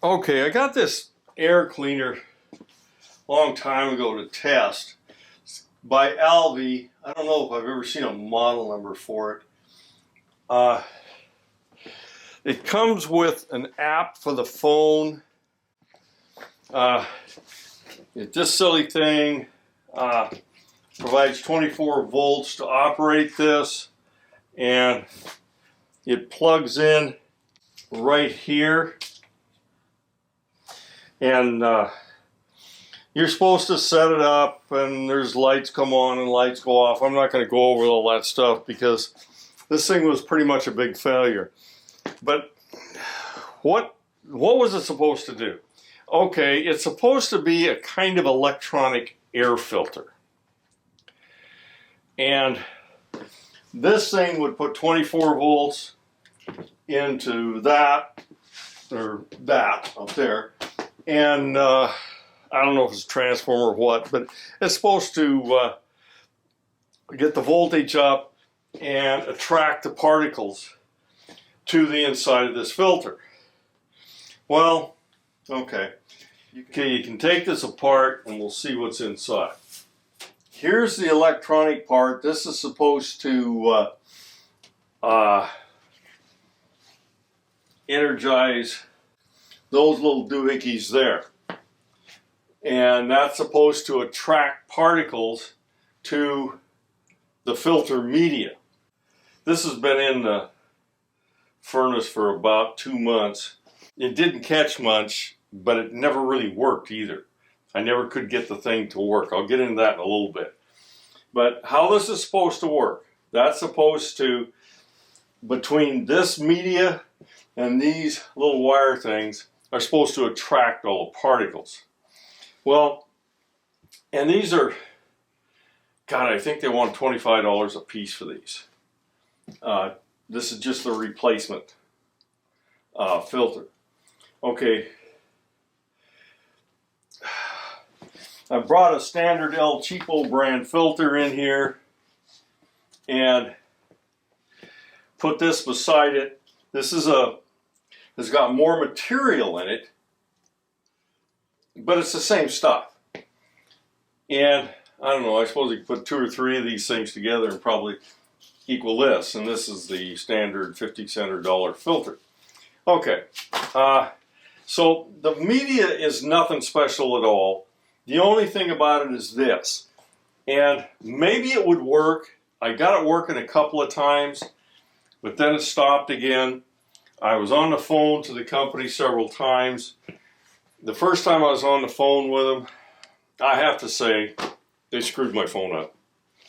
Okay, I got this air cleaner a long time ago to test. It's by Alvi. I don't know if I've ever seen a model number for it. It comes with an app for the phone. This silly thing provides 24 volts to operate this, and it plugs in right here. And you're supposed to set it up, and there's lights come on and lights go off. I'm not going to go over all that stuff because this thing was pretty much a big failure. But what was it supposed to do? Okay, it's supposed to be a kind of electronic air filter. And this thing would put 24 volts into that, or that up there. And I don't know if it's a transformer or what, but it's supposed to get the voltage up and attract the particles to the inside of this filter. Well, okay, you can take this apart and we'll see what's inside. Here's the electronic part. This is supposed to energize those little doohickeys there. And that's supposed to attract particles to the filter media. This has been in the furnace for about 2 months. It didn't catch much, but it never really worked either. I never could get the thing to work. I'll get into that in a little bit. But how this is supposed to work, that's supposed to, between this media and these little wire things, are supposed to attract all the particles. Well, and these are, God, I think they want $25 a piece for these. This is just the replacement filter. Okay, I brought a standard El Cheapo brand filter in here and put this beside it. This is it's got more material in it, but it's the same stuff. And I don't know, I suppose you could put 2 or 3 of these things together and probably equal this. And this is the standard 50-cent or $1 filter. Okay, so the media is nothing special at all. The only thing about it is this. And maybe it would work. I got it working a couple of times, but then it stopped again. I was on the phone to the company several times. The first time I was on the phone with them, I have to say, they screwed my phone up.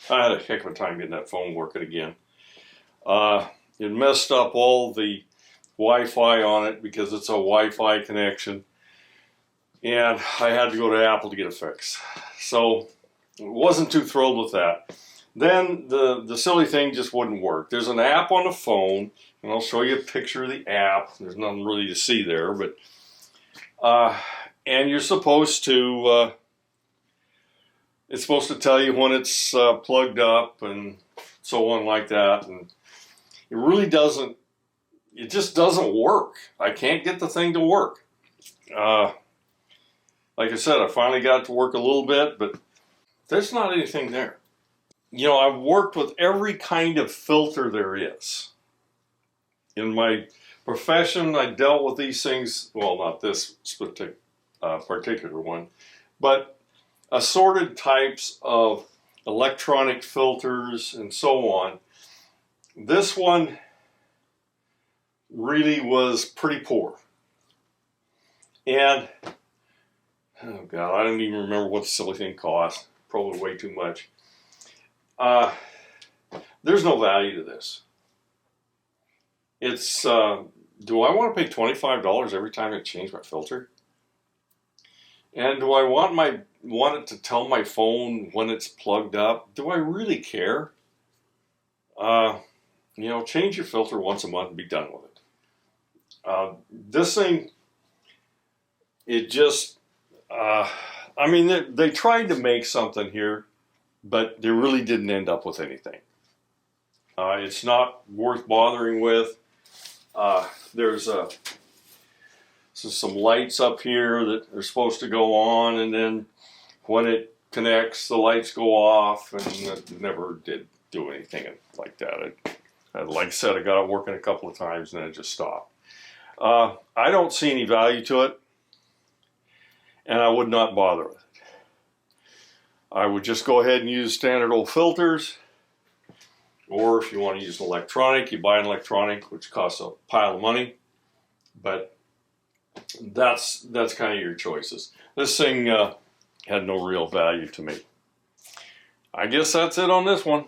I had a heck of a time getting that phone working again. It messed up all the Wi-Fi on it because it's a Wi-Fi connection. And I had to go to Apple to get it fixed. So, wasn't too thrilled with that. Then the silly thing just wouldn't work. There's an app on the phone, and I'll show you a picture of the app. There's nothing really to see there, but and you're supposed to, it's supposed to tell you when it's plugged up and so on like that. And it really doesn't, it just doesn't work. I can't get the thing to work. Like I said, I finally got it to work a little bit, but there's not anything there. You know, I've worked with every kind of filter there is. In my profession, I dealt with these things, well, not this particular one, but assorted types of electronic filters and so on. This one really was pretty poor. And, oh God, I don't even remember what the silly thing cost. Probably way too much. There's no value to this. It's, do I want to pay $25 every time I change my filter? And do I want it to tell my phone when it's plugged up? Do I really care? You know, change your filter once a month and be done with it. This thing, it just, I mean, they tried to make something here, but they really didn't end up with anything. It's not worth bothering with. There's a So some lights up here that are supposed to go on, and then when it connects, the lights go off, and it never did do anything like that. Like I said, I got it working a couple of times, and then it just stopped. I don't see any value to it, and I would not bother with it. I would just go ahead and use standard old filters, or if you want to use an electronic, you buy an electronic, which costs a pile of money, but that's kind of your choices. This thing had no real value to me. I guess that's it on this one.